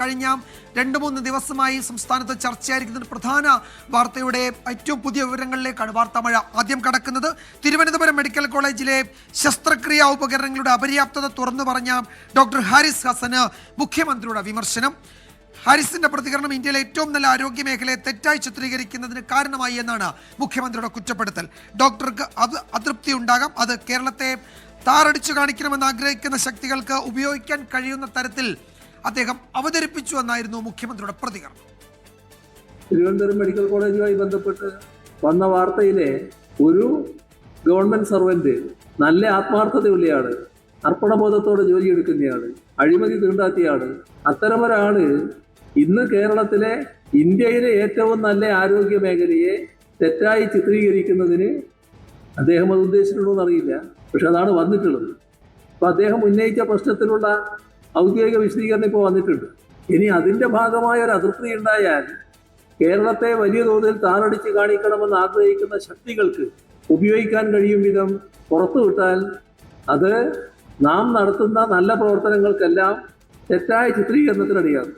കഴിഞ്ഞ 2-3 ദിവസമായി സംസ്ഥാനത്ത് ചർച്ചയായിരിക്കുന്ന പ്രധാന വാർത്തയുടെ ഏറ്റവും പുതിയ വിവരങ്ങളിലേക്കാണ് വാർത്താ മഴ ആദ്യം കടക്കുന്നത്. തിരുവനന്തപുരം മെഡിക്കൽ കോളേജിലെ ശസ്ത്രക്രിയാ ഉപകരണങ്ങളുടെ അപര്യാപ്തത തുറന്നു പറഞ്ഞ ഡോക്ടർ ഹാരിസ് ഹസന് മുഖ്യമന്ത്രിയുടെ വിമർശനം. ഹാരിസിന്റെ പ്രതികരണം ഇന്ത്യയിലെ ഏറ്റവും നല്ല ആരോഗ്യ മേഖലയെ തെറ്റായി ചിത്രീകരിക്കുന്നതിന് കാരണമായി എന്നാണ് മുഖ്യമന്ത്രിയുടെ കുറ്റപ്പെടുത്തൽ. ഡോക്ടർക്ക് അതൃപ്തി ഉണ്ടാകാം, അത് കേരളത്തെ താറടിച്ചു കാണിക്കണമെന്ന് ആഗ്രഹിക്കുന്ന ശക്തികൾക്ക് ഉപയോഗിക്കാൻ കഴിയുന്ന തരത്തിൽ അദ്ദേഹം അവതരിപ്പിച്ചു എന്നായിരുന്നു മുഖ്യമന്ത്രിയുടെ പ്രതികരണം. തിരുവനന്തപുരം മെഡിക്കൽ കോളേജുമായി ബന്ധപ്പെട്ട് വന്ന വാർത്തയിലെ ഒരു ഗവൺമെന്റ് സർവന്റ് നല്ല ആത്മാർത്ഥതയുള്ളയാള്, അർപ്പണബോധത്തോടെ ജോലിയെടുക്കുന്നയാള്, അഴിമതി തീണ്ടാത്തിയാണ്. അത്തരമൊരാള് ഇന്ന് കേരളത്തിലെ ഇന്ത്യയിലെ ഏറ്റവും നല്ല ആരോഗ്യ മേഖലയെ തെറ്റായി ചിത്രീകരിക്കുന്നതിന് അദ്ദേഹം അത് ഉദ്ദേശിച്ചിട്ടുണ്ടോ അറിയില്ല, പക്ഷെ അതാണ് വന്നിട്ടുള്ളത്. അപ്പൊ അദ്ദേഹം ഉന്നയിച്ച പ്രശ്നത്തിലുള്ള ഔദ്യോഗിക വിശദീകരണം ഇപ്പോൾ വന്നിട്ടുണ്ട്. ഇനി അതിന്റെ ഭാഗമായ ഒരു അതൃപ്തി ഉണ്ടായാൽ കേരളത്തെ വലിയ തോതിൽ താറടിച്ച് കാണിക്കണമെന്ന് ആഗ്രഹിക്കുന്ന ശക്തികൾക്ക് ഉപയോഗിക്കാൻ കഴിയും വിധം പുറത്തുവിട്ടാൽ അത് നാം നടത്തുന്ന നല്ല പ്രവർത്തനങ്ങൾക്കെല്ലാം തെറ്റായ ചിത്രീകരണത്തിനിടയാകും.